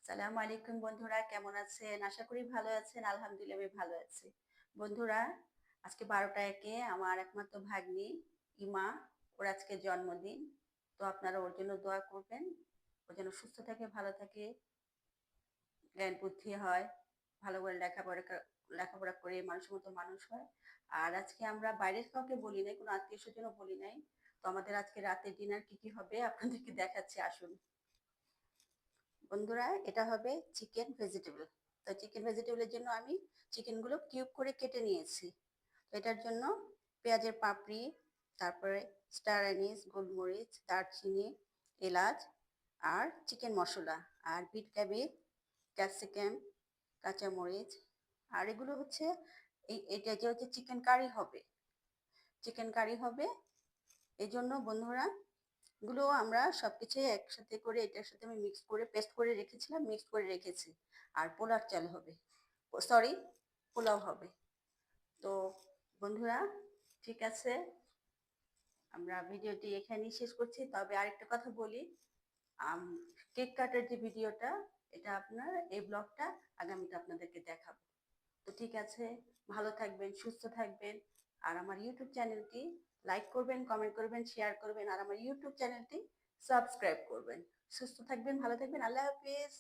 সালামু আলাইকুম বন্ধুরা, কেমন আছেন? আশা করি ভালো আছেন। আলহামদুলিল্লাহ আমি ভালো আছি। বন্ধুরা, আজকে ১২টা একে আমার একমাত্র ভাগ্নি ইমা, ওর আজকে জন্মদিন। তো আপনারা ওর জন্য দোয়া করবেন। ও যেন সুস্থ থাকে, ভালো থাকে, জ্ঞান বুদ্ধি হয়, ভালো করে লেখাপড়া করে মানুষের মতো মানুষ হয়। আর আজকে আমরা বাইরের কাউকে বলি নাই, কোনো আত্মীয়স্বজনও বলি নাই। তো আমাদের আজকে রাতের ডিনার কি হবে আপনাদেরকে দেখাচ্ছি, আসুন। বন্ধুরা, এটা হবে চিকেন ভেজিটেবল। তো চিকেন ভেজিটেবলের জন্য আমি চিকেনগুলো কিউব করে কেটে নিয়েছি। তো এটার জন্য পেঁয়াজের পাপড়ি, তারপরে স্টার অ্যানিস, গোলমরিচ, দারচিনি, এলাচ আর চিকেন মশলা আর বিট ক্যাবেজ, ক্যাপসিকাম, কাঁচামরিচ। আর এগুলো হচ্ছে এটা যে হচ্ছে চিকেন কারি হবে। এই জন্য বন্ধুরা, গুলো আমরা সবকিছু একসাথে করে এটার সাথে আমি পেস্ট করে রেখেছিলাম, মিক্স করে রেখেছি। আর পোলার চাল হবে, সরি, পোলাও হবে। তো বন্ধুরা, ঠিক আছে, আমরা ভিডিওটি এখানেই শেষ করছি। তবে আরেকটা কথা বলি, কেক কাটার যে ভিডিওটা, এটা আপনার এই ব্লগটা আগামীতে আপনাদেরকে দেখাবো। তো ঠিক আছে, ভালো থাকবেন, সুস্থ থাকবেন। আর আমার ইউটিউব চ্যানেলটি লাইক করবেন, কমেন্ট করবেন, শেয়ার করবেন। আর আমার ইউটিউব চ্যানেলটি সাবস্ক্রাইব করবেন। সুস্থ থাকবেন, ভালো থাকবেন। আল্লাহ হাফিজ।